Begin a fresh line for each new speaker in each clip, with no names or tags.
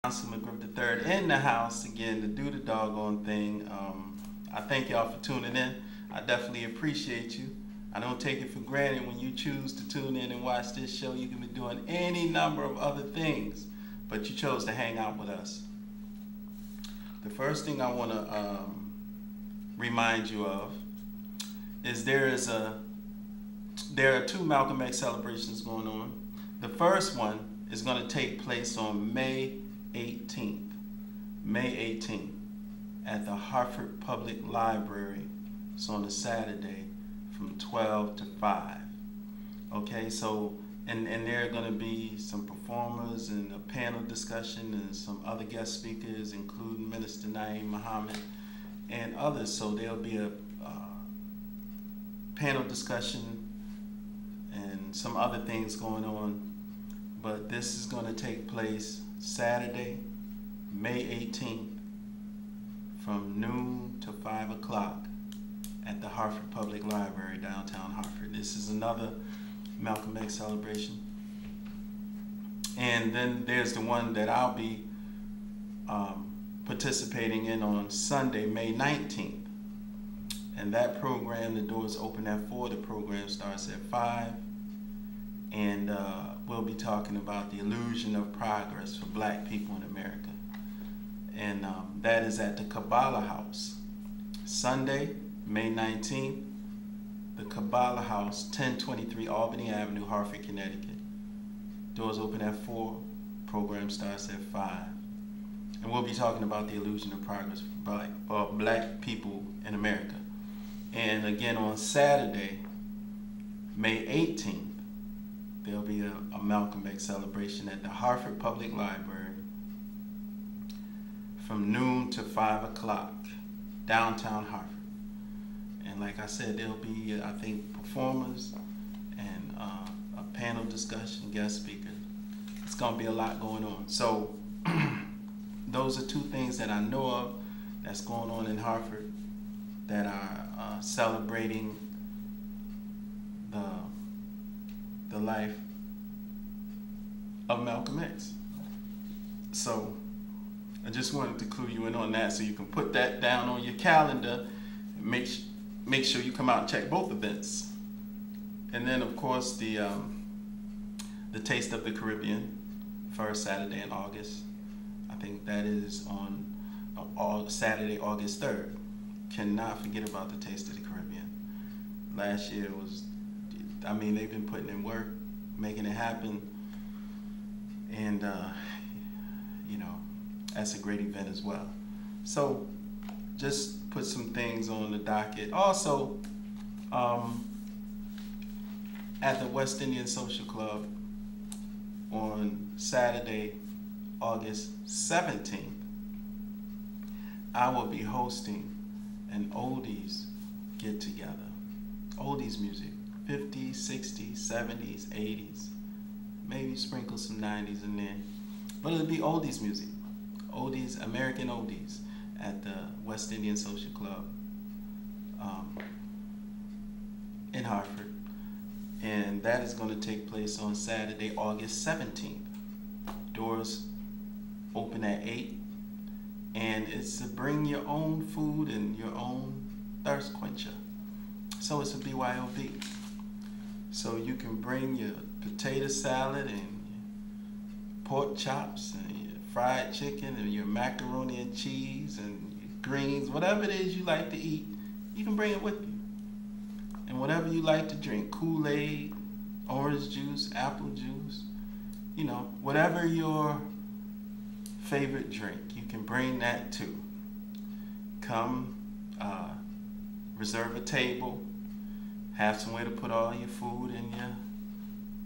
Councilman Griff III in the house again to do the doggone thing. I thank y'all for tuning in. I definitely appreciate you. I don't take it for granted when you choose to tune in and watch this show. You can be doing any number of other things, but you chose to hang out with us. The first thing I want to remind you of is there are two Malcolm X celebrations going on. The first one is going to take place on May 18th. May 18th at the Hartford Public Library. It's on a Saturday from 12 to 5. Okay, so and there are going to be some performers and a panel discussion and some other guest speakers, including Minister Naeem Muhammad and others. So there'll be a panel discussion and some other things going on. But this is going to take place Saturday, May 18th from noon to 5 o'clock at the Hartford Public Library, downtown Hartford. This is another Malcolm X celebration. And then there's the one that I'll be participating in on Sunday, May 19th. And that program, the doors open at 4, the program starts at 5. And we'll be talking about the illusion of progress for black people in America. And that is at the Kabbalah House. Sunday, May 19th, the Kabbalah House, 1023 Albany Avenue, Hartford, Connecticut. Doors open at 4, program starts at 5. And we'll be talking about the illusion of progress for black people in America. And again on Saturday, May 18th, there'll be a Malcolm X celebration at the Hartford Public Library from noon to 5 o'clock, downtown Hartford. And like I said, there'll be, I think, performers and a panel discussion, guest speakers. It's gonna be a lot going on. So those are two things that I know of that's going on in Hartford that are celebrating the life of Malcolm X. So I just wanted to clue you in on that so you can put that down on your calendar and make sure you come out and check both events. And then of course the Taste of the Caribbean, first Saturday in August. I think that is on Saturday, August 3rd. Cannot forget about the Taste of the Caribbean. Last year was, I mean, they've been putting in work, making it happen, and you know, that's a great event as well. So just put some things on the docket. Also, at the West Indian Social Club on Saturday, August 17th, I will be hosting an oldies get-together. Oldies music, 50s, 60s, 70s, 80s, maybe sprinkle some 90s in there. But it'll be oldies music, oldies, American oldies at the West Indian Social Club in Hartford. And that is going to take place on Saturday, August 17th. Doors open at 8. And it's to bring your own food and your own thirst quencher. So it's a BYOB. So you can bring your potato salad and your pork chops and your fried chicken and your macaroni and cheese and your greens, whatever it is you like to eat, you can bring it with you. And whatever you like to drink, Kool-Aid, orange juice, apple juice, you know, whatever your favorite drink, you can bring that too. Come, reserve a table, have somewhere to put all your food and your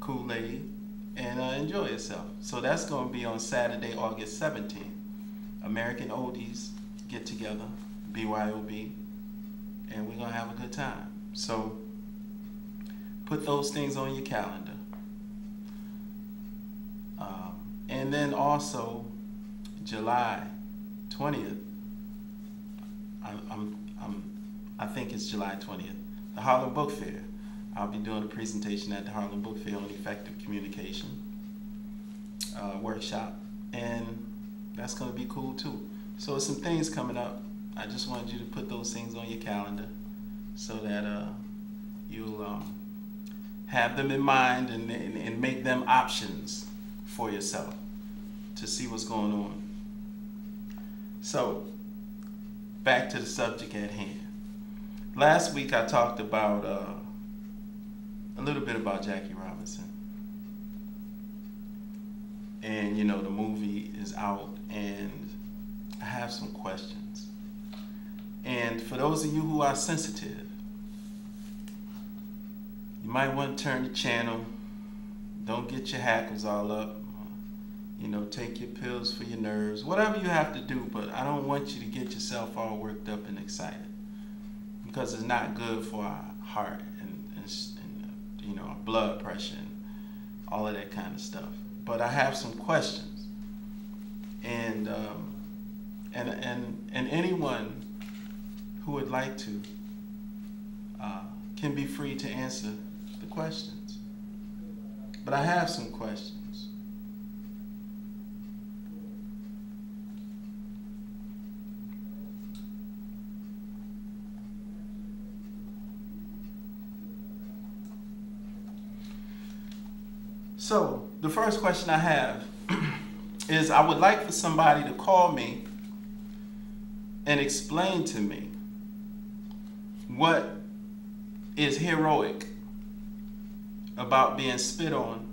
Kool-Aid, and enjoy yourself. So that's going to be on Saturday, August 17th. American Oldies get together, BYOB, and we're going to have a good time. So put those things on your calendar. And then also July 20th, I think it's July 20th, the Harlem Book Fair. I'll be doing a presentation at the Harlem Book Fair on effective communication workshop, and That's going to be cool too. So some things coming up. I just wanted you to put those things on your calendar so that you'll have them in mind and make them options for yourself to see what's going on. So back to the subject at hand. Last week I talked about a little bit about Jackie Robinson. And you know, the movie is out and I have some questions. And for those of you who are sensitive, you might want to turn the channel. Don't get your hackles all up. You know, take your pills for your nerves, whatever you have to do, but I don't want you to get yourself all worked up and excited, because it's not good for our heart and you know, our blood pressure and all of that kind of stuff. But I have some questions, and anyone who would like to can be free to answer the questions. But I have some questions. So the first question I have is, I would like for somebody to call me and explain to me what is heroic about being spit on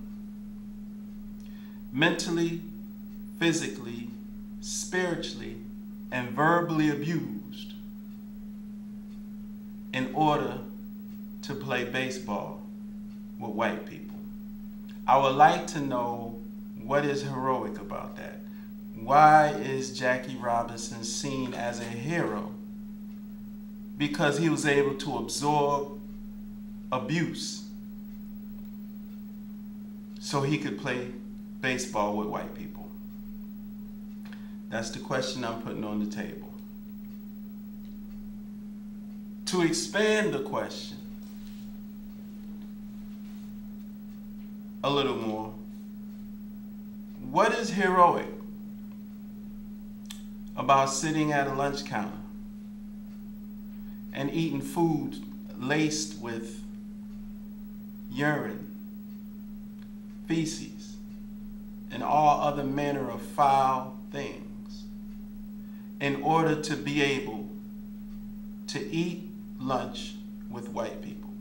mentally, physically, spiritually, and verbally abused in order to play baseball with white people. I would like to know what is heroic about that. Why is Jackie Robinson seen as a hero? Because he was able to absorb abuse so he could play baseball with white people. That's the question I'm putting on the table. To expand the question a little more, what is heroic about sitting at a lunch counter and eating food laced with urine, feces, and all other manner of foul things in order to be able to eat lunch with white people?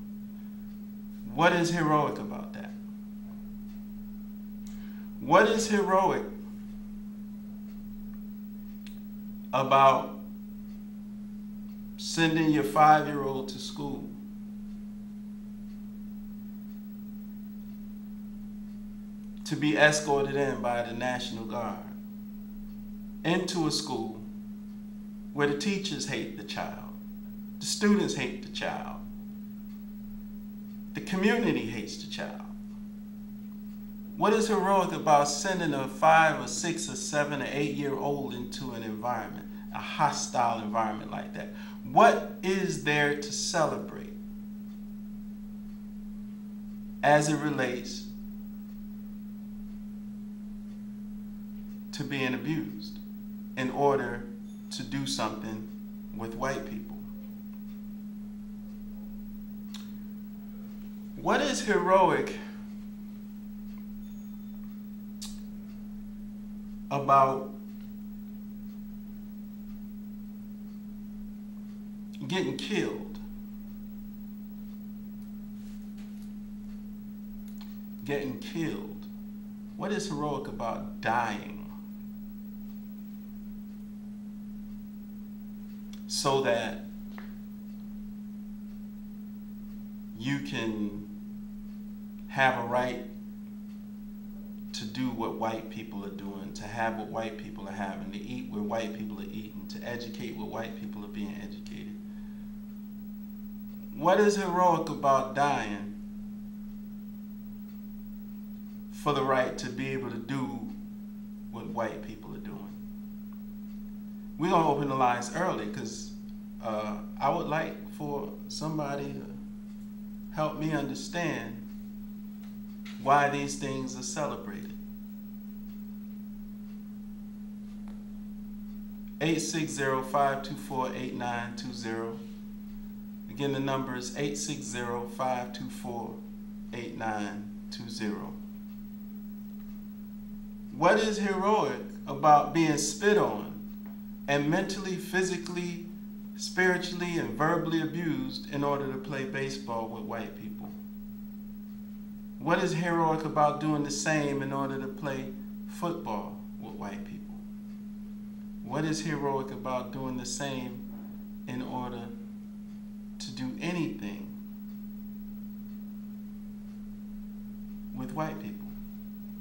What is heroic about that? What is heroic about sending your 5-year-old to school to be escorted in by the National Guard into a school where the teachers hate the child, the students hate the child, the community hates the child? What is heroic about sending a 5 or 6 or 7 or 8-year-old into an environment, a hostile environment like that? What is there to celebrate as it relates to being abused in order to do something with white people? What is heroic about getting killed? Getting killed. What is heroic about dying so that you can have a right to do what white people are doing, to have what white people are having, to eat where white people are eating, to educate where white people are being educated? What is heroic about dying for the right to be able to do what white people are doing? We're going to open the lines early because I would like for somebody to help me understand why these things are celebrated. 860-524-8920. Again, the number is 860-524-8920. What is heroic about being spit on and mentally, physically, spiritually, and verbally abused in order to play baseball with white people? What is heroic about doing the same in order to play football with white people? What is heroic about doing the same in order to do anything with white people?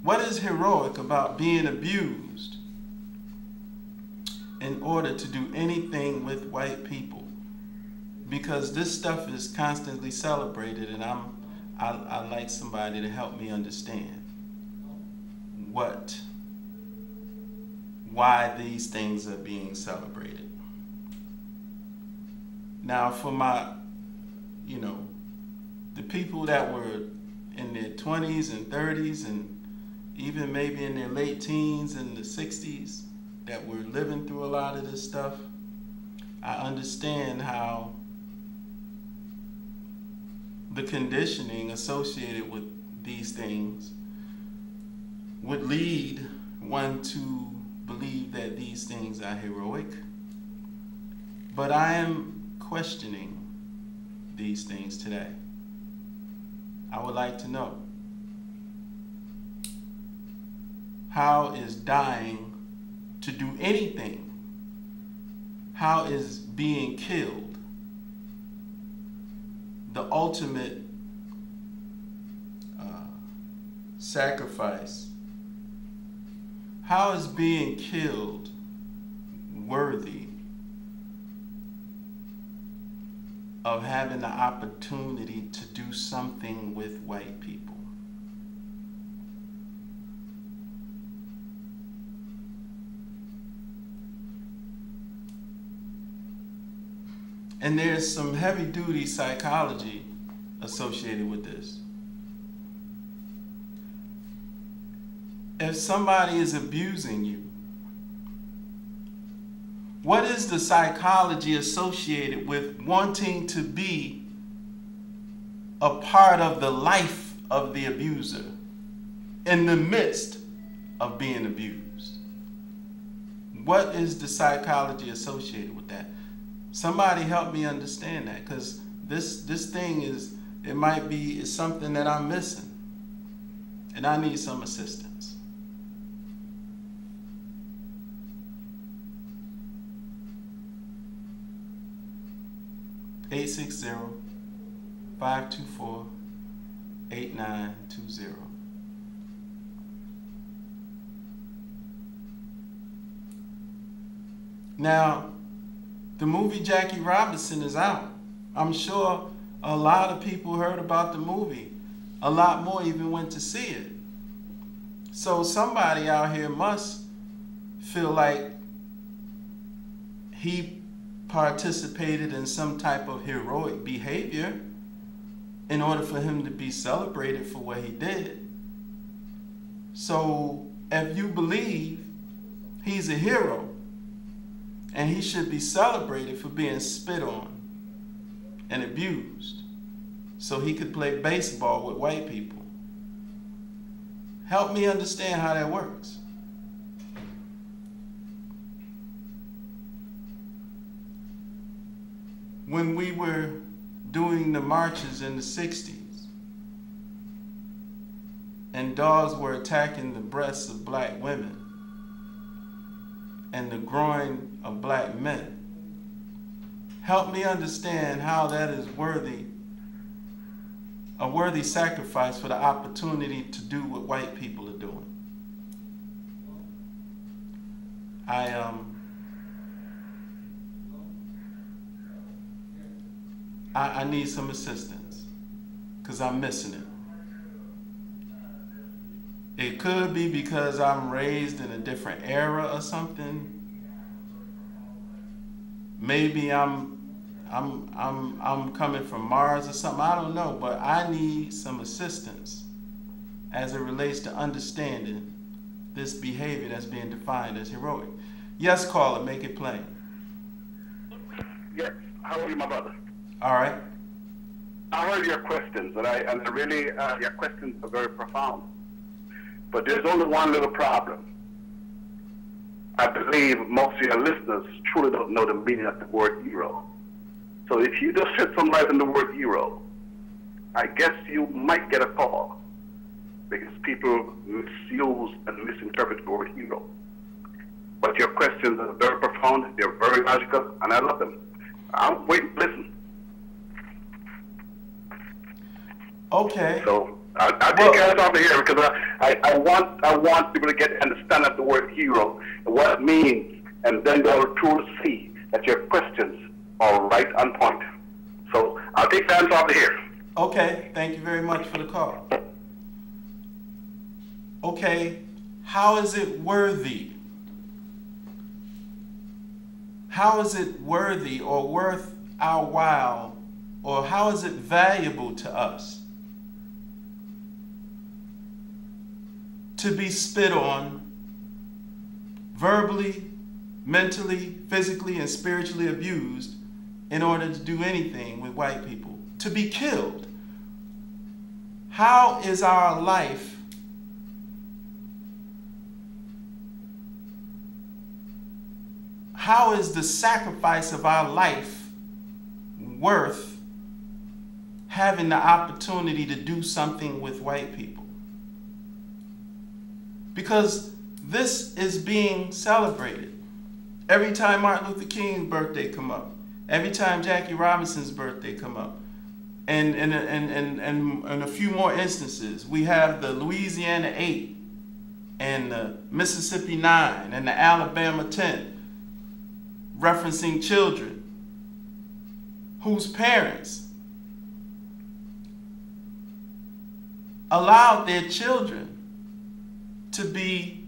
What is heroic about being abused in order to do anything with white people? Because this stuff is constantly celebrated, and I'd like somebody to help me understand why these things are being celebrated. Now, for my, the people that were in their 20s and 30s and even maybe in their late teens and the 60s that were living through a lot of this stuff, I understand how the conditioning associated with these things would lead one to believe that these things are heroic. But I am questioning these things today. I would like to know, how is dying to do anything, how is being killed the ultimate sacrifice? How is being killed worthy of having the opportunity to do something with white people? And there's some heavy-duty psychology associated with this. If somebody is abusing you, what is the psychology associated with wanting to be a part of the life of the abuser in the midst of being abused? What is the psychology associated with that? Somebody help me understand that, because this thing is, it might be is something that I'm missing, and I need some assistance. 860-524-8920. Now, the movie Jackie Robinson is out. I'm sure a lot of people heard about the movie. A lot more even went to see it. So somebody out here must feel like he participated in some type of heroic behavior in order for him to be celebrated for what he did. So if you believe he's a hero and he should be celebrated for being spit on and abused so he could play baseball with white people, help me understand how that works. When we were doing the marches in the 60s and dogs were attacking the breasts of black women and the groin of black men, help me understand how that is a worthy sacrifice for the opportunity to do what white people are doing. I need some assistance because I'm missing it. It could be because I'm raised in a different era or something. Maybe I'm coming from Mars or something. I don't know, but I need some assistance as it relates to understanding this behavior that's being defined as heroic. Yes, caller, make it plain.
Yes. How are you, my brother?
All right.
I heard your questions, and I really, your questions are very profound. But there's only one little problem. I believe most of your listeners truly don't know the meaning of the word hero. So if you just hit some light on the word hero, I guess you might get a call, because people misuse and misinterpret the word hero. But your questions are very profound, they're very logical, and I love them. I'm waiting to listen.
Okay.
So I'll take care of here, because I want people to get understand of the word hero and what it means, and then they'll truly see that your questions are right on point. So I'll take the answer over here.
Okay, thank you very much for the call. Okay, how is it worthy? How is it worthy or worth our while, or how is it valuable to us to be spit on verbally, mentally, physically, and spiritually abused in order to do anything with white people? To be killed. How is our life how is the sacrifice of our life worth having the opportunity to do something with white people? Because this is being celebrated. Every time Martin Luther King's birthday come up, every time Jackie Robinson's birthday come up, and a few more instances, we have the Louisiana 8 and the Mississippi 9 and the Alabama 10 referencing children whose parents allowed their children to be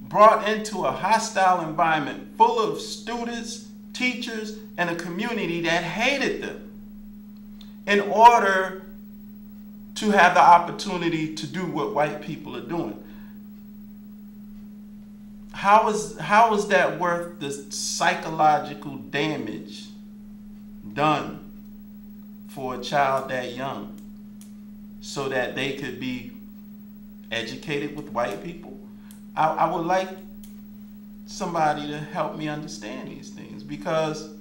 brought into a hostile environment full of students, teachers, and a community that hated them in order to have the opportunity to do what white people are doing. How is that worth the psychological damage done for a child that young so that they could be educated with white people? I would like somebody to help me understand these things, because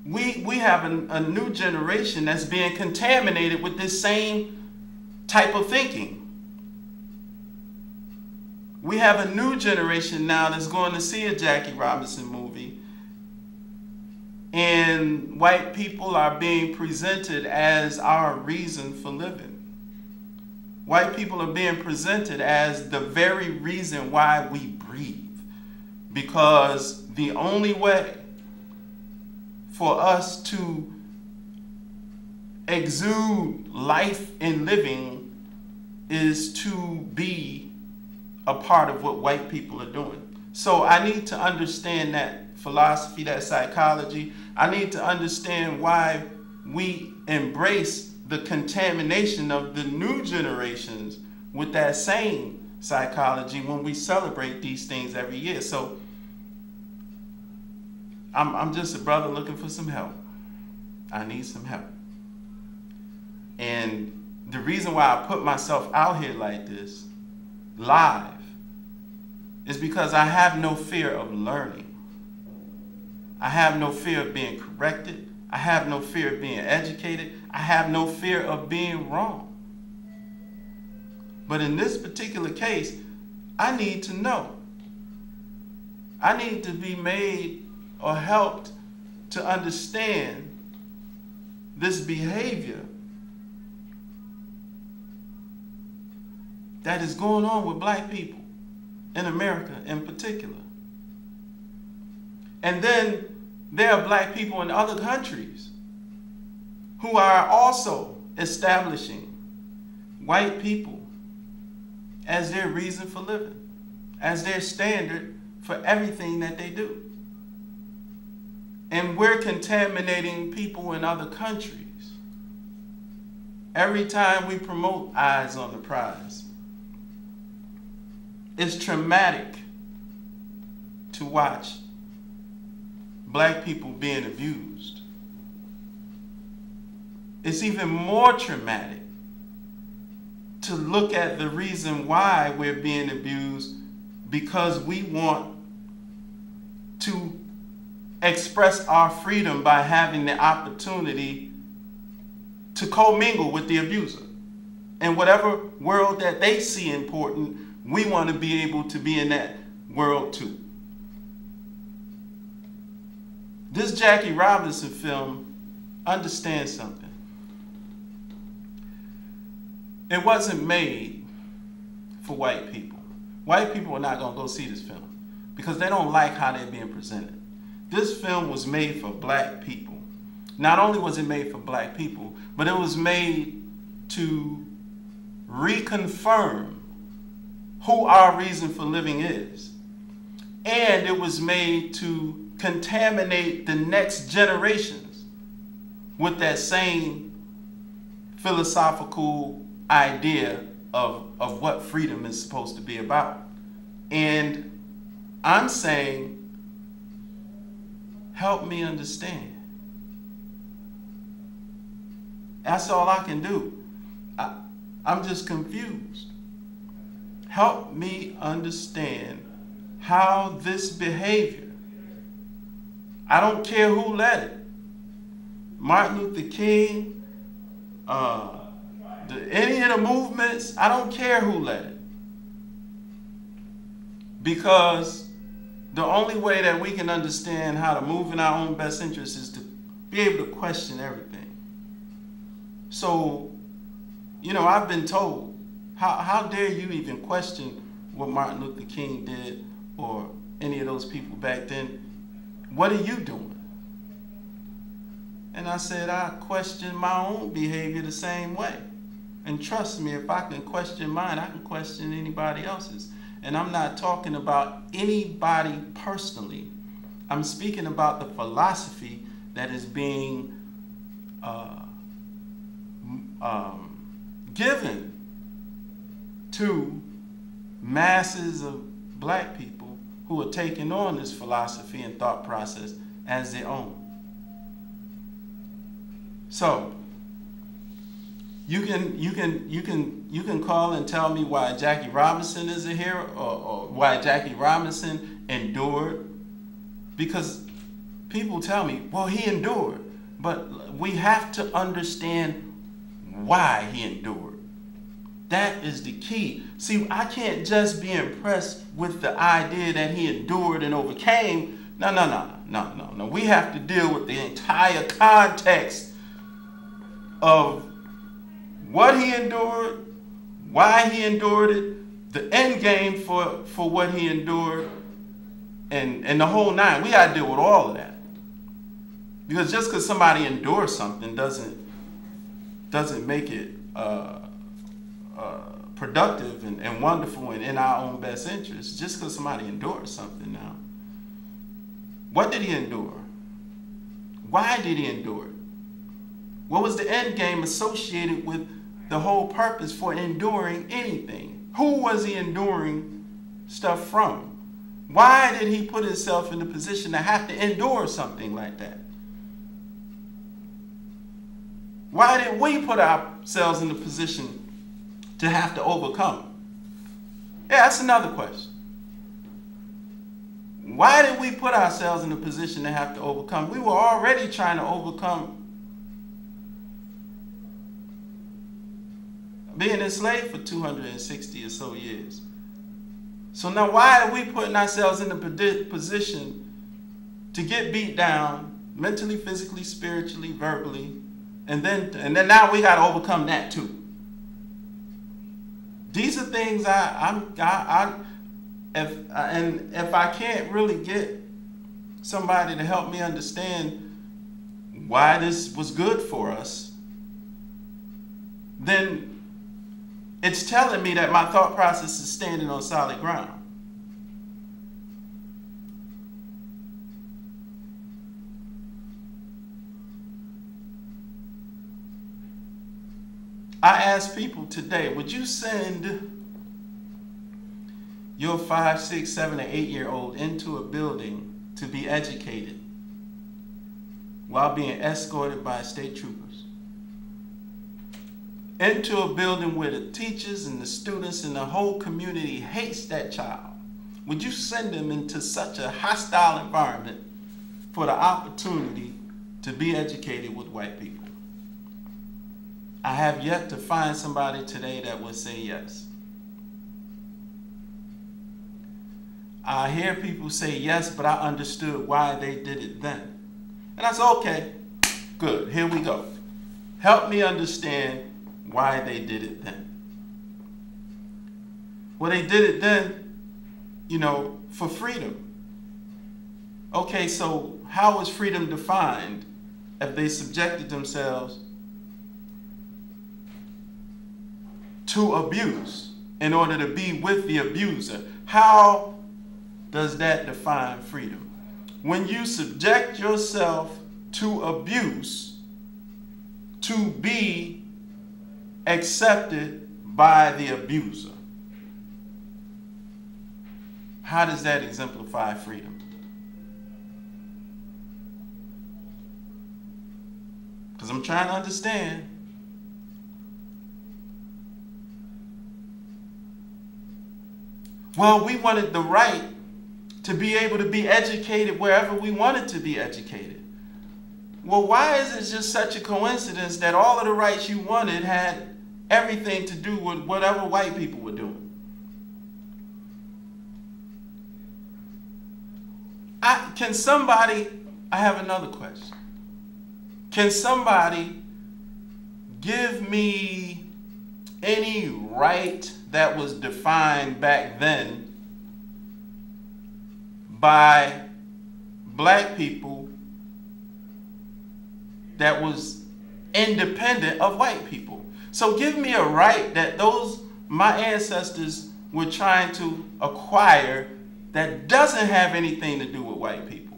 we have a new generation that's being contaminated with this same type of thinking. We have a new generation now that's going to see a Jackie Robinson movie, and white people are being presented as our reason for living. White people are being presented as the very reason why we breathe, because the only way for us to exude life in living is to be a part of what white people are doing. So I need to understand that philosophy, that psychology. I need to understand why we embrace the contamination of the new generations with that same psychology when we celebrate these things every year. So I'm just a brother looking for some help. I need some help. And the reason why I put myself out here like this, live, is because I have no fear of learning. I have no fear of being corrected. I have no fear of being educated. I have no fear of being wrong. But in this particular case, I need to know. I need to be made or helped to understand this behavior that is going on with black people in America in particular. And then there are black people in other countries who are also establishing white people as their reason for living, as their standard for everything that they do. And we're contaminating people in other countries every time we promote eyes on the prize. It's traumatic to watch black people being abused. It's even more traumatic to look at the reason why we're being abused, because we want to express our freedom by having the opportunity to commingle with the abuser. And whatever world that they see important, we want to be able to be in that world too. This Jackie Robinson film, understand something. It wasn't made for white people. White people are not going to go see this film because they don't like how they're being presented. This film was made for black people. Not only was it made for black people, but it was made to reconfirm who our reason for living is. And it was made to contaminate the next generations with that same philosophical idea of what freedom is supposed to be about. And I'm saying, help me understand. That's all I can do. I'm just confused. Help me understand how this behavior, I don't care who led it, Martin Luther King, any of the movements, I don't care who led it. Because the only way that we can understand how to move in our own best interest is to be able to question everything. So, you know, I've been told, how dare you even question what Martin Luther King did or any of those people back then? What are you doing? And I said, I question my own behavior the same way. And trust me, if I can question mine, I can question anybody else's. And I'm not talking about anybody personally. I'm speaking about the philosophy that is being given to masses of black people who are taking on this philosophy and thought process as their own. So you can call and tell me why Jackie Robinson is a hero, or why Jackie Robinson endured, because people tell me, well, he endured, but we have to understand why he endured. That is the key. See, I can't just be impressed with the idea that he endured and overcame. No. We have to deal with the entire context of what he endured, why he endured it, the end game for what he endured, and the whole nine. We got to deal with all of that. Because just because somebody endures something doesn't make it productive and wonderful and in our own best interest. Just because somebody endures something now. What did he endure? Why did he endure it? What was the end game associated with the whole purpose for enduring anything? Who was he enduring stuff from? Why did he put himself in the position to have to endure something like that? Why did we put ourselves in the position to have to overcome? Yeah, that's another question. Why did we put ourselves in a position to have to overcome? We were already trying to overcome being enslaved for 260 or so years. So now why are we putting ourselves in a position to get beat down mentally, physically, spiritually, verbally, and then now we got to overcome that too? These are things if I can't really get somebody to help me understand why this was good for us, then it's telling me that my thought process is standing on solid ground. I ask people today, would you send your 5, 6, 7, or 8-year-old into a building to be educated while being escorted by state troopers, into a building where the teachers and the students and the whole community hates that child, would you send them into such a hostile environment for the opportunity to be educated with white people? I have yet to find somebody today that would say yes. I hear people say yes, but I understood why they did it then. And I said, okay, good, here we go. Help me understand why they did it then. Well, they did it then, for freedom. Okay, so how was freedom defined if they subjected themselves to abuse in order to be with the abuser? How does that define freedom? When you subject yourself to abuse to be accepted by the abuser, how does that exemplify freedom? Because I'm trying to understand. Well, we wanted the right to be able to be educated wherever we wanted to be educated. Well, why is it just such a coincidence that all of the rights you wanted had everything to do with whatever white people were doing? I have another question. Can somebody give me any right that was defined back then by black people that was independent of white people? So give me a right that my ancestors were trying to acquire that doesn't have anything to do with white people.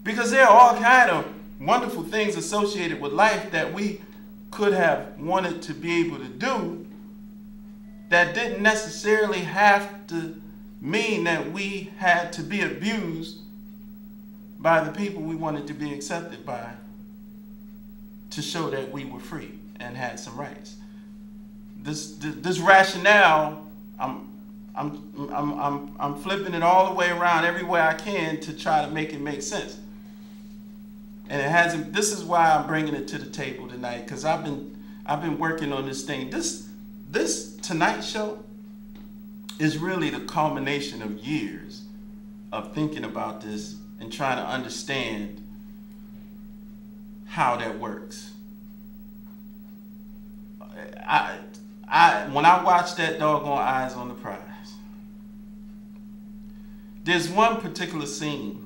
Because there are all kinds of wonderful things associated with life that we could have wanted to be able to do that didn't necessarily have to mean that we had to be abused by the people we wanted to be accepted by to show that we were free and had some rights. This rationale, I'm flipping it all the way around everywhere I can to try to make it make sense. And it hasn't. This is why I'm bringing it to the table tonight, because I've been working on this thing. This Tonight Show is really the culmination of years of thinking about this and trying to understand how that works. When I watch that doggone Eyes on the Prize, there's one particular scene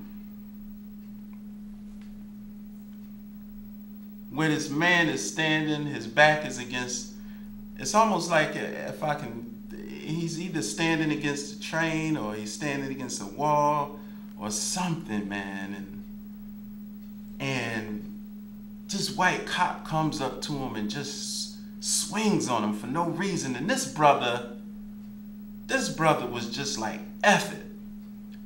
where this man is standing, his back is against, it's almost like he's either standing against a train or he's standing against a wall or something, man. And this white cop comes up to him and just swings on him for no reason. And this brother was just like, F it.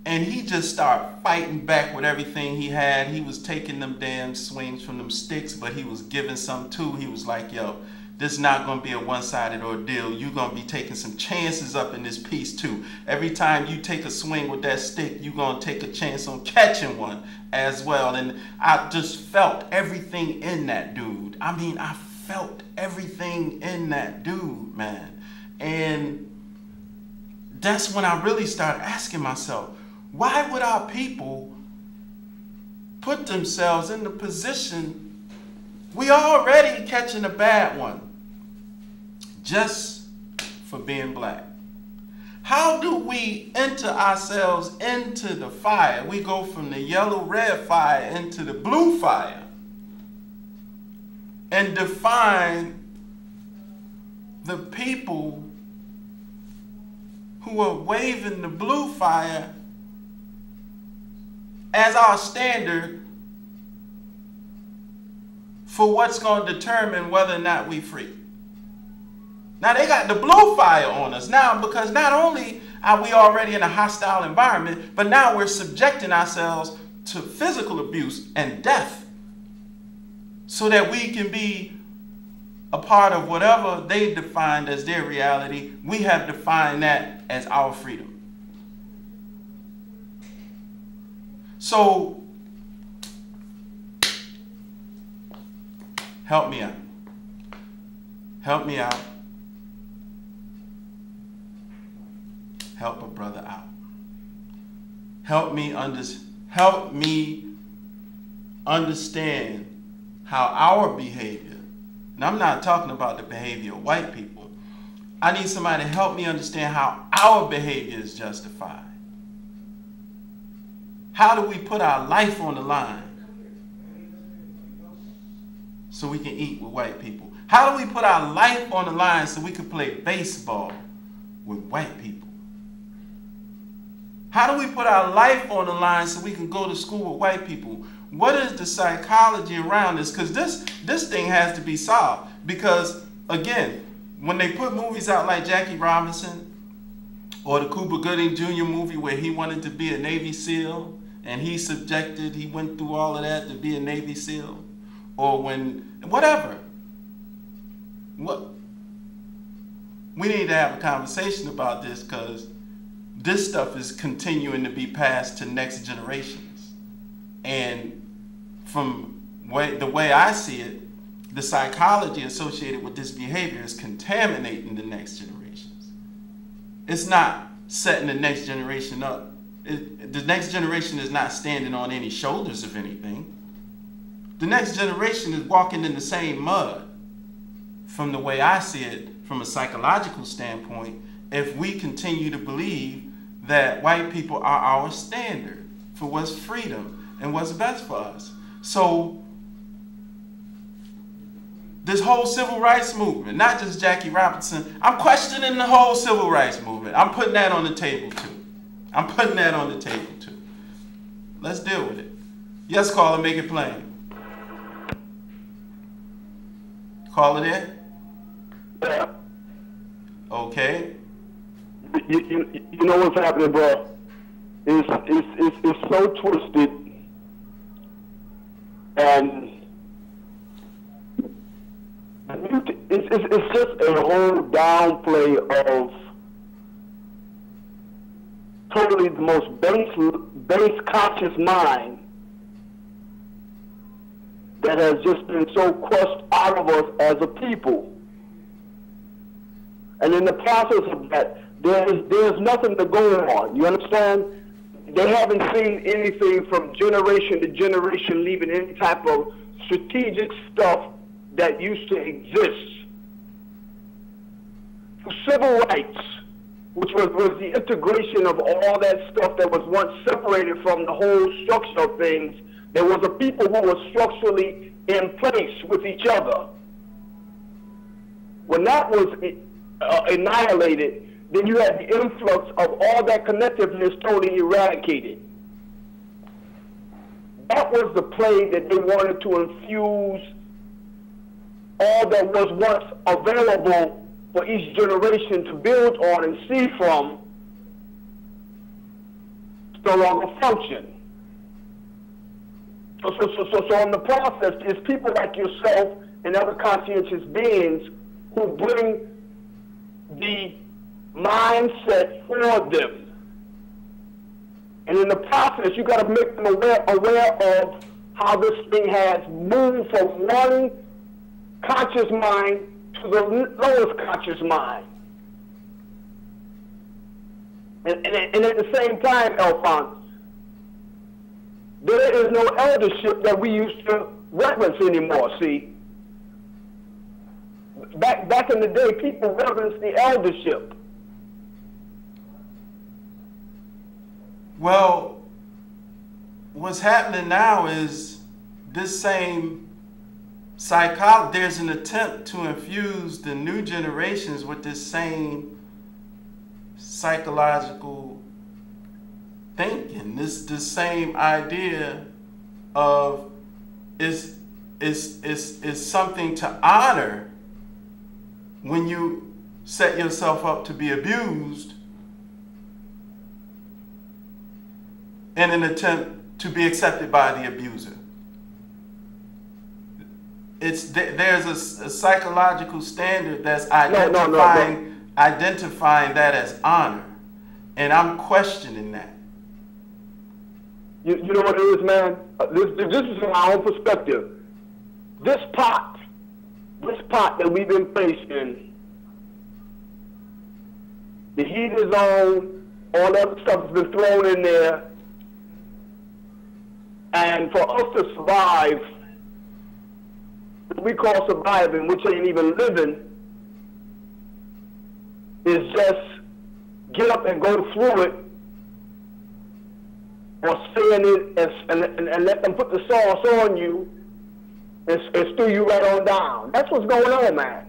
And he just started fighting back with everything he had. He was taking them damn swings from them sticks, but he was giving some too. He was like, yo, this is not going to be a one-sided ordeal. You're going to be taking some chances up in this piece too. Every time you take a swing with that stick, you're going to take a chance on catching one as well. And I just felt everything in that dude. I mean, I felt everything in that dude, man. And that's when I really started asking myself, why would our people put themselves in the position we already catching a bad one just for being black? How do we enter ourselves into the fire? We go from the yellow-red fire into the blue fire and define the people who are waving the blue fire as our standard for what's going to determine whether or not we free. Now they got the blue fire on us now, because not only are we already in a hostile environment, but now we're subjecting ourselves to physical abuse and death so that we can be a part of whatever they defined as their reality. We have defined that as our freedom. So help me out. Help me out. Help a brother out. Help me understand how our behavior, and I'm not talking about the behavior of white people. I need somebody to help me understand how our behavior is justified. How do we put our life on the line so we can eat with white people? How do we put our life on the line so we can play baseball with white people? How do we put our life on the line so we can go to school with white people? What is the psychology around this? Because this thing has to be solved. Because, again, when they put movies out like Jackie Robinson or the Cuba Gooding Jr. movie where he wanted to be a Navy SEAL and he went through all of that to be a Navy SEAL, or whatever. We need to have a conversation about this, because this stuff is continuing to be passed to next generations. And from the way I see it, the psychology associated with this behavior is contaminating the next generations. It's not setting the next generation up. The next generation is not standing on any shoulders of anything. The next generation is walking in the same mud, from the way I see it, from a psychological standpoint, if we continue to believe that white people are our standard for what's freedom and what's best for us. So this whole civil rights movement, not just Jackie Robinson, I'm questioning the whole civil rights movement. I'm putting that on the table too. I'm putting that on the table too. Let's deal with it. Yes, caller, make it plain. Caller there?
Yeah.
Okay.
You know what's happening, bro? It's so twisted, and it's just a whole downplay of totally the most base conscious mind that has just been so crushed out of us as a people. And in the process of that, there's nothing to go on. You understand? They haven't seen anything from generation to generation leaving any type of strategic stuff that used to exist. For civil rights, which was the integration of all that stuff that was once separated from the whole structure of things, there was a people who were structurally in place with each other. When that was annihilated, then you had the influx of all that connectiveness totally eradicated. That was the play that they wanted to infuse all that was once available for each generation to build on and see from, no longer function. So in the process, it's people like yourself and other conscientious beings who bring the mindset for them. And in the process, you got to make them aware of how this thing has moved from one conscious mind to the lowest conscious mind. And at the same time, Alphonse, there is no eldership that we used to reverence anymore, see? Back in the day, people reverenced the eldership.
Well, what's happening now is this same psychology, there's an attempt to infuse the new generations with this same psychological thinking, this same idea of is something to honor when you set yourself up to be abused in an attempt to be accepted by the abuser. There's a psychological standard that's identifying that as honor, and I'm questioning that.
You know what it is, man? This is from my own perspective. This pot that we've been placed in, the heat is on, all that other stuff has been thrown in there, and for us to survive, what we call surviving, which ain't even living, is just get up and go through it, or stay in it and let them put the sauce on you and stew you right on down. That's what's going on, man.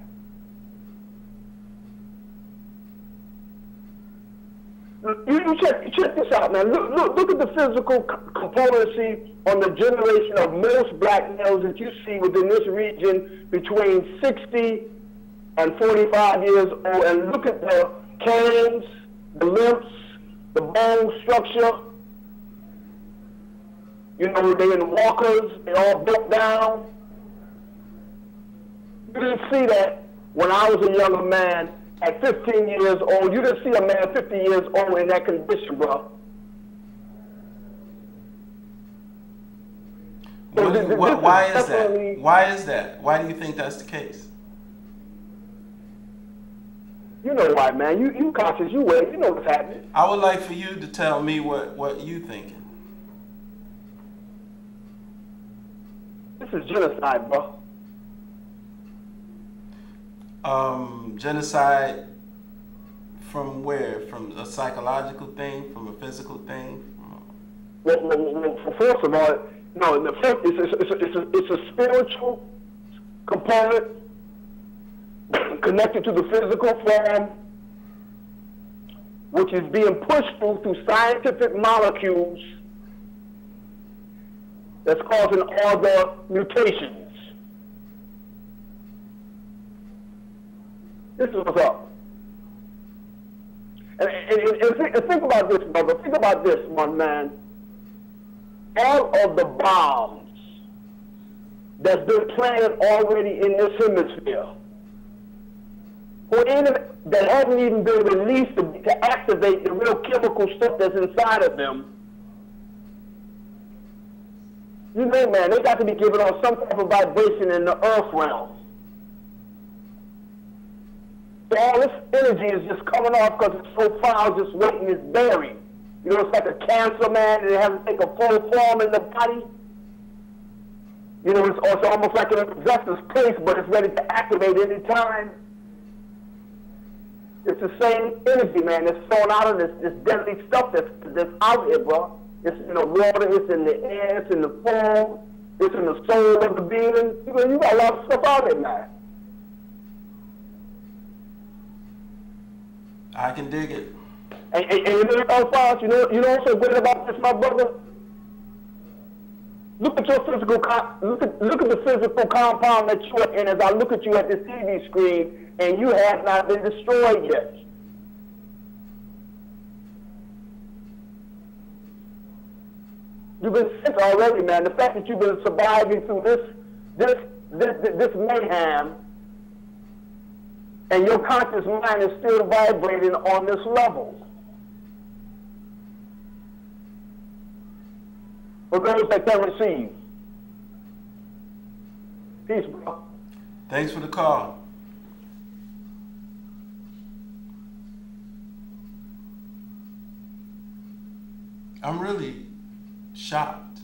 You check this out, man. Look at the physical componency on the generation of most black males that you see within this region between 60 and 45 years old, and look at the canes, the limps, the bone structure. You know, they're in walkers, they all broke down. You didn't see that when I was a younger man at 15 years old. You didn't see a man 50 years old in that condition, bro.
Why is that? Why is that? Why do you think that's the case?
You know why, man. You conscious, you wait, you know what's happening.
I would like for you to tell me what you thinking.
This is genocide, bro.
Genocide from where? From a psychological thing? From a physical thing?
Well, first of all, no. It's a spiritual component connected to the physical form, which is being pushed through scientific molecules that's causing all the mutations. This is what's up. And think about this, brother. Think about this, one man. All of the bombs that's been planted already in this hemisphere, that haven't even been released to activate the real chemical stuff that's inside of them. You know, man, they got to be given on some type of vibration in the earth realm. So all this energy is just coming off because it's so foul, just waiting, it's buried. You know, it's like a cancer, man, and it has to take a full form in the body. You know, it's also almost like it possesses place, but it's ready to activate any time. It's the same energy, man, that's thrown out of this deadly stuff that's out here, bro. It's in the water, it's in the air, it's in the foam, it's in the soul of the being. You got a lot of stuff out there, man.
I can dig it.
And you know, Alphonse, you know what's so good about this, my brother? Look at your physical look at the physical compound that you're in as I look at you at this TV screen, and you have not been destroyed yet. You've been sick already, man. The fact that you've been surviving through this mayhem, and your conscious mind is still vibrating on this level. For those that can receive. Peace, bro.
Thanks for the call. I'm really shocked.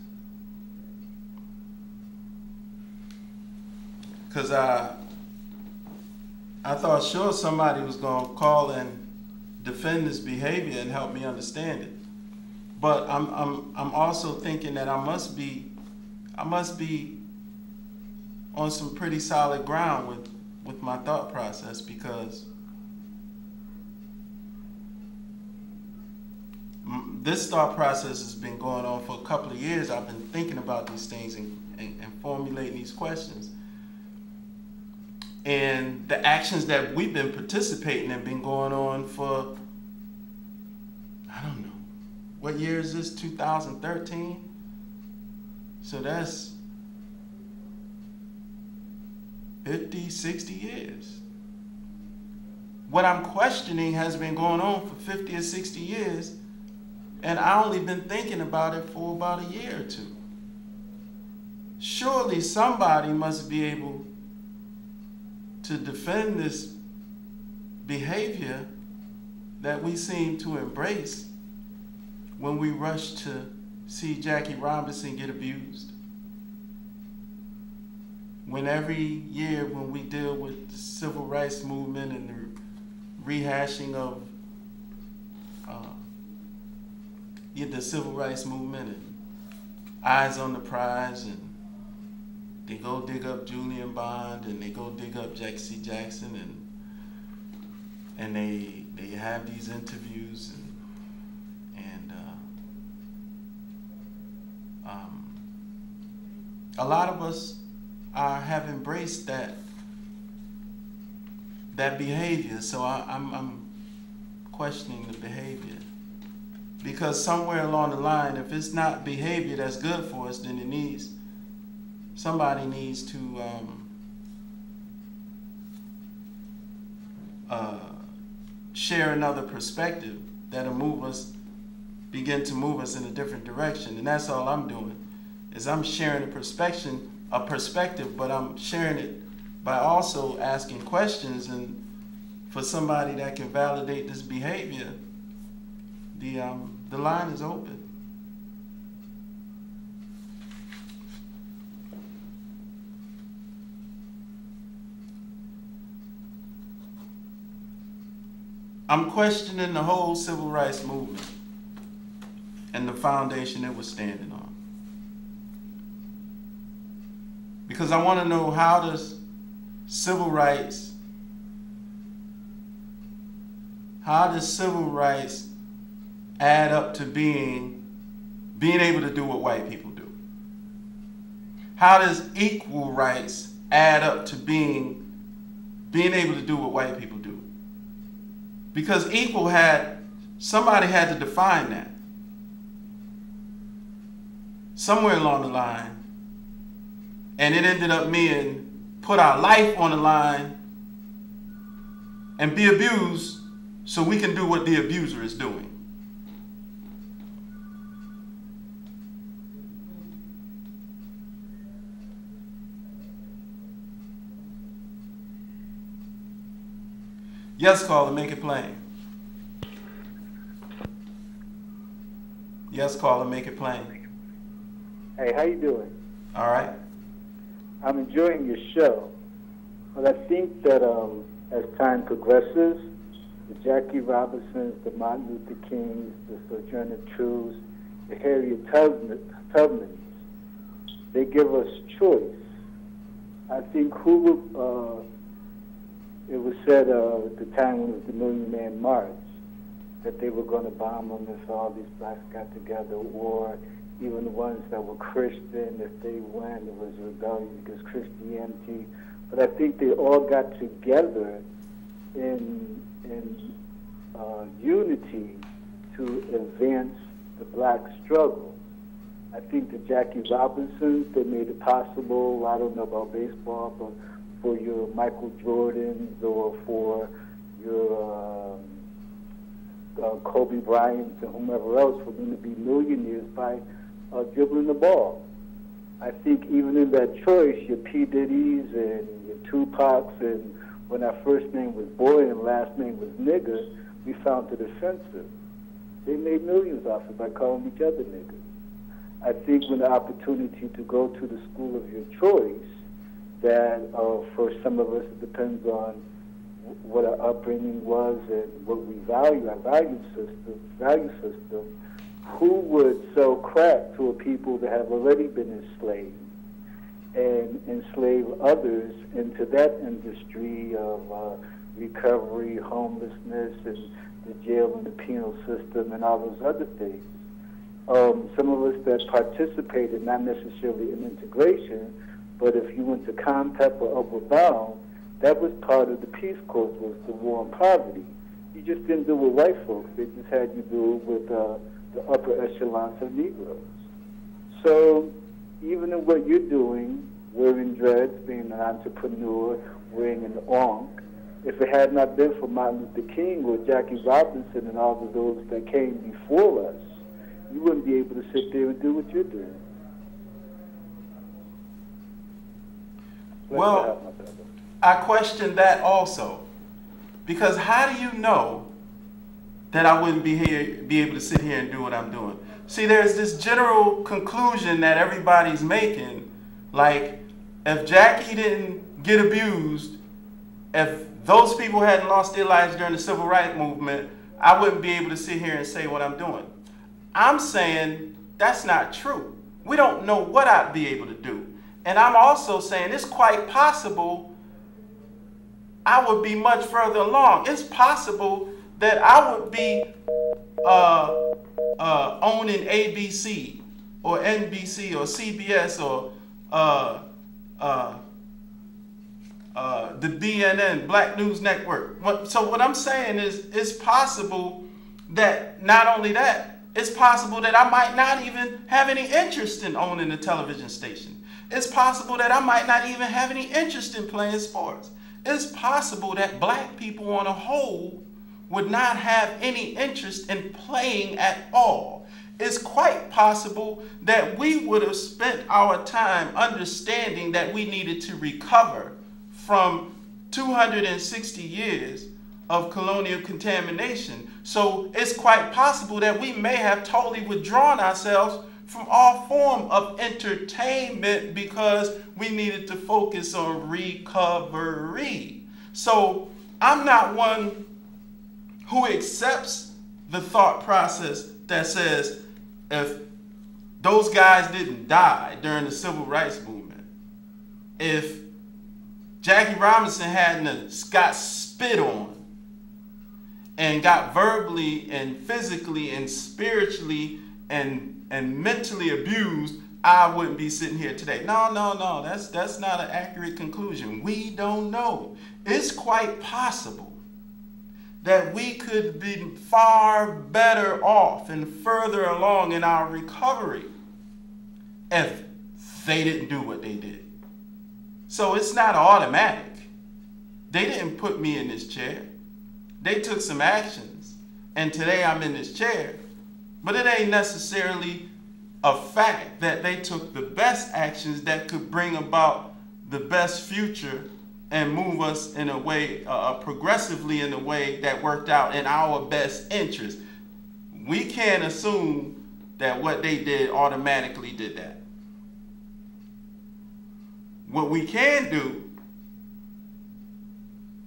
Because I thought sure somebody was going to call and defend this behavior and help me understand it. But I'm also thinking that I must be on some pretty solid ground with my thought process, because this thought process has been going on for a couple of years. I've been thinking about these things and formulating these questions. And the actions that we've been participating in have been going on for, I don't know, what year is this, 2013? So that's 50, 60 years. What I'm questioning has been going on for 50 or 60 years, and I only been thinking about it for about a year or two. Surely somebody must be able to defend this behavior that we seem to embrace when we rush to see Jackie Robinson get abused. When every year when we deal with the civil rights movement and the rehashing of the civil rights movement and eyes on the prize, and they go dig up Julian Bond and they go dig up Jesse Jackson, and they have these interviews, and a lot of us have embraced that behavior. So I'm questioning the behavior, because somewhere along the line, if it's not behavior that's good for us, then somebody needs to share another perspective that'll begin to move us in a different direction. And that's all I'm doing, is I'm sharing a perspective, but I'm sharing it by also asking questions. And for somebody that can validate this behavior, the line is open. I'm questioning the whole civil rights movement and the foundation it was standing on. Because I want to know, how does civil rights add up to being able to do what white people do? How does equal rights add up to being able to do what white people do? Because equal somebody had to define that somewhere along the line, and it ended up being put our life on the line and be abused so we can do what the abuser is doing. Yes, caller, make it plain. Yes, caller, make it plain.
Hey, how you doing?
All right.
I'm enjoying your show, but I think that as time progresses, the Jackie Robinsons, the Martin Luther Kings, the Sojourner Truths, the Harriet Tubmans, they give us choice. I think it was said at the time when it was the Million Man March that they were going to bomb them if all these blacks got together, or even the ones that were Christian, if they went, it was rebellion against Christianity. But I think they all got together in unity to advance the black struggle. I think the Jackie Robinsons, they made it possible, I don't know about baseball, but for your Michael Jordans or for your Kobe Bryants and whomever else, for them to be millionaires by dribbling the ball. I think even in that choice, your P. Diddy's and your Tupac's, and when our first name was Boy and last name was Nigger, we found it offensive. They made millions off it by calling each other niggers. I think when the opportunity to go to the school of your choice, that for some of us it depends on what our upbringing was and what we value, our value system, who would sell crack to a people that have already been enslaved and enslave others into that industry of recovery, homelessness, and the jail and the penal system and all those other things. Some of us that participated, not necessarily in integration, but if you went to Compep or Upward Bound, That was part of the Peace Corps, was the war on poverty. You just didn't do it with white folks. They just had you do it with the upper echelons of Negroes. So even in what you're doing, wearing dreads, being an entrepreneur, wearing an ankh, if it had not been for Martin Luther King or Jackie Robinson and all of those that came before us, you wouldn't be able to sit there and do what you're doing.
Well, I question that also. Because how do you know that I wouldn't be able to sit here and do what I'm doing? See, there's this general conclusion that everybody's making, like if Jackie didn't get abused, if those people hadn't lost their lives during the civil rights movement, I wouldn't be able to sit here and say what I'm doing. I'm saying that's not true. We don't know what I'd be able to do. And I'm also saying it's quite possible I would be much further along. It's possible that I would be owning ABC or NBC or CBS or the BNN, Black News Network. So what I'm saying is it's possible that not only that, it's possible that I might not even have any interest in owning a television station. It's possible that I might not even have any interest in playing sports. It's possible that black people on a whole would not have any interest in playing at all. It's quite possible that we would have spent our time understanding that we needed to recover from 260 years of colonial contamination. So it's quite possible that we may have totally withdrawn ourselves from all form of entertainment because we needed to focus on recovery. So I'm not one who accepts the thought process that says if those guys didn't die during the civil rights movement, if Jackie Robinson hadn't got spit on and got verbally and physically and spiritually and mentally abused, I wouldn't be sitting here today. No, that's not an accurate conclusion. We don't know. It's quite possible that we could be far better off and further along in our recovery if they didn't do what they did. So it's not automatic. They didn't put me in this chair. They took some actions, and today I'm in this chair. But it ain't necessarily a fact that they took the best actions that could bring about the best future and move us in a way, progressively in a way that worked out in our best interest. We can't assume that what they did automatically did that. What we can do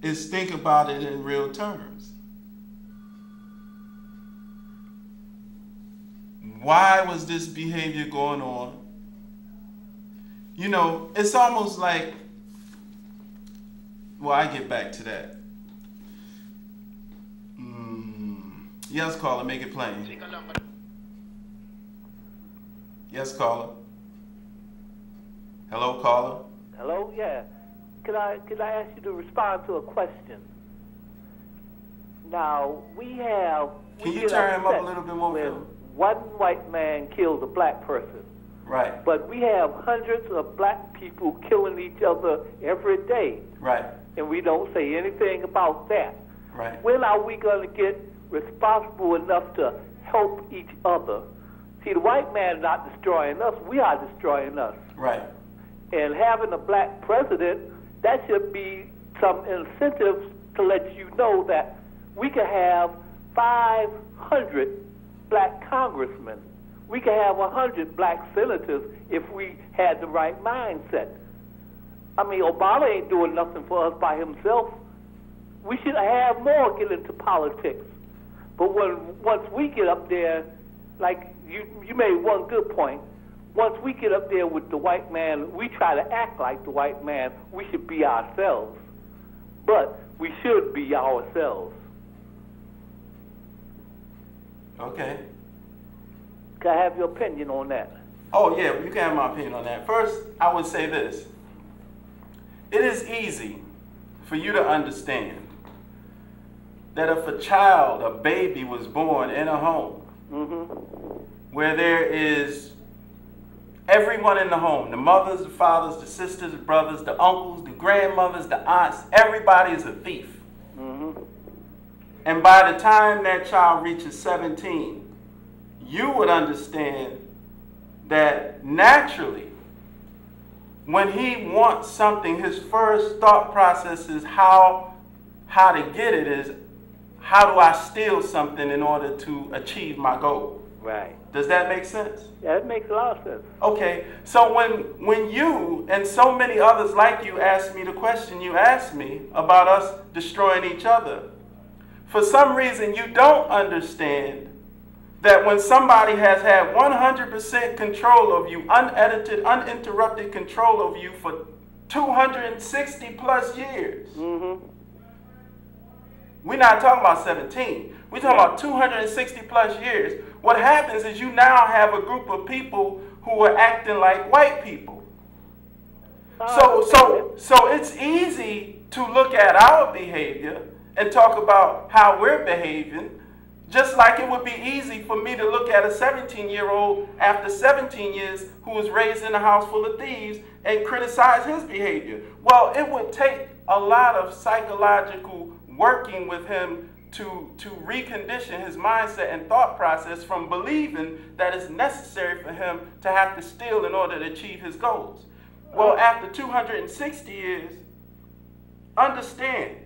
is think about it in real terms. Why was this behavior going on? You know, it's almost like, well, I get back to that. Yes, caller, make it plain. Yes, caller. Hello, caller.
Hello, yeah. Could I ask you to respond to a question? Now,
Can you turn him up a little bit more, Phil?
One white man kills a black person.
Right.
But we have hundreds of black people killing each other every day.
Right.
And we don't say anything about that.
Right.
When are we going to get responsible enough to help each other? See, the white man is not destroying us. We are destroying us.
Right.
And having a black president, that should be some incentives to let you know that we could have 500 black congressmen. We could have 100 black senators if we had the right mindset. I mean, Obama ain't doing nothing for us by himself. We should have more get into politics. But once we get up there, like you made one good point, once we get up there with the white man, we try to act like the white man. We should be ourselves. But we should be ourselves.
Okay.
Can I have your opinion on that?
Oh, yeah, you can have my opinion on that. First, I would say this. It is easy for you to understand that if a child, a baby, was born in a home where there is everyone in the home, the mothers, the fathers, the sisters, the brothers, the uncles, the grandmothers, the aunts, everybody is a thief. And by the time that child reaches 17, you would understand that naturally, when he wants something, his first thought process is how to get it is, how do I steal something in order to achieve my goal?
Right.
Does that make sense?
Yeah, it makes a lot of sense.
Okay, so when you and so many others like you asked me the question you asked me about us destroying each other, for some reason you don't understand that when somebody has had 100% control of you, unedited, uninterrupted control of you for 260 plus years, we're not talking about 17. We're talking about 260 plus years. What happens is you now have a group of people who are acting like white people. So it's easy to look at our behavior and talk about how we're behaving, just like it would be easy for me to look at a 17-year-old after 17 years who was raised in a house full of thieves and criticize his behavior. Well, it would take a lot of psychological working with him to recondition his mindset and thought process from believing that it's necessary for him to have to steal in order to achieve his goals. Well, after 260 years, understand,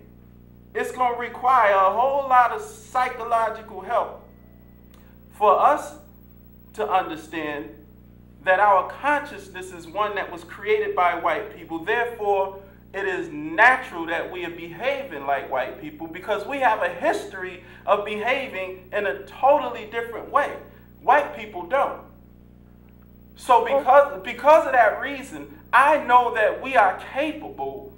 it's going to require a whole lot of psychological help for us to understand that our consciousness is one that was created by white people. Therefore, it is natural that we are behaving like white people because we have a history of behaving in a totally different way. White people don't. So because of that reason, I know that we are capable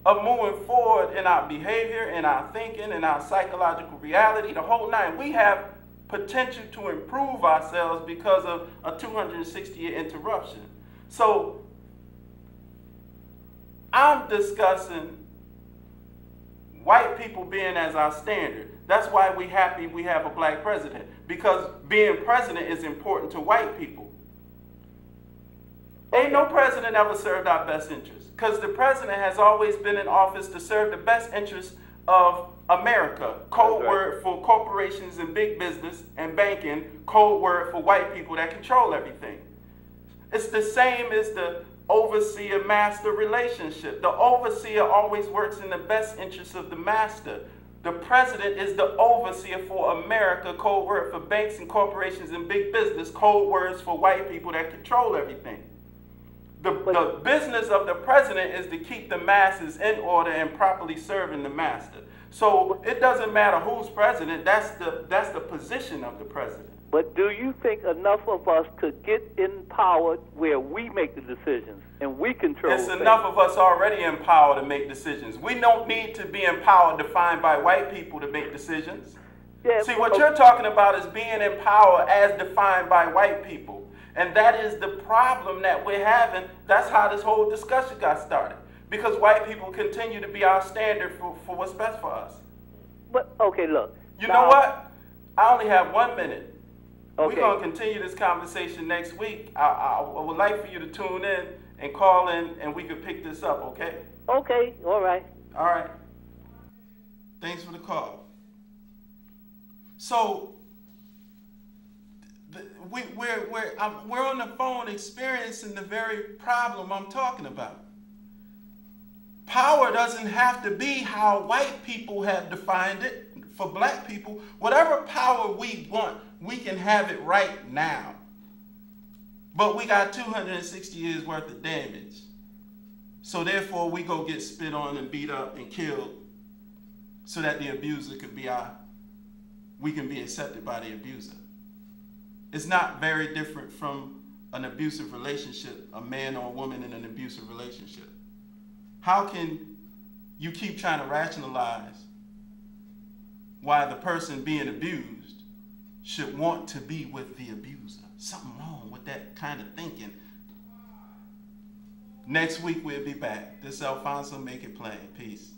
of moving forward in our behavior, in our thinking, in our psychological reality, the whole nine. We have potential to improve ourselves because of a 260-year interruption. So I'm discussing white people being as our standard. That's why we're happy we have a black president, because being president is important to white people. Ain't no president ever served our best interests, because the president has always been in office to serve the best interests of America. Code word for corporations and big business and banking, code word for white people that control everything. It's the same as the overseer-master relationship. The overseer always works in the best interests of the master. The president is the overseer for America, code word for banks and corporations and big business, code words for white people that control everything. The business of the president is to keep the masses in order and properly serving the master. So it doesn't matter who's president, that's the position of the president.
But do you think enough of us could get in power where we make the decisions and we control
It's
things?
enough of us already in power to make decisions. We don't need to be in power defined by white people to make decisions.
Yeah,
See, what you're talking about is being in power as defined by white people. And that is the problem that we're having. That's how this whole discussion got started. Because white people continue to be our standard for what's best for us.
But, okay, look.
You know what? I only have 1 minute.
Okay.
We're going to continue this conversation next week. I would like for you to tune in and call in, and we could pick this up, okay?
Okay, all right.
All right. Thanks for the call. So, we're on the phone experiencing the very problem I'm talking about. Power doesn't have to be how white people have defined it for black people. Whatever power we want, we can have it right now. But we got 260 years worth of damage. So therefore we go get spit on and beat up and killed so that the abuser could be we can be accepted by the abuser. It's not very different from an abusive relationship, a man or a woman in an abusive relationship. How can you keep trying to rationalize why the person being abused should want to be with the abuser? Something wrong with that kind of thinking. Next week we'll be back. This is Alfonso. Make it plain. Peace.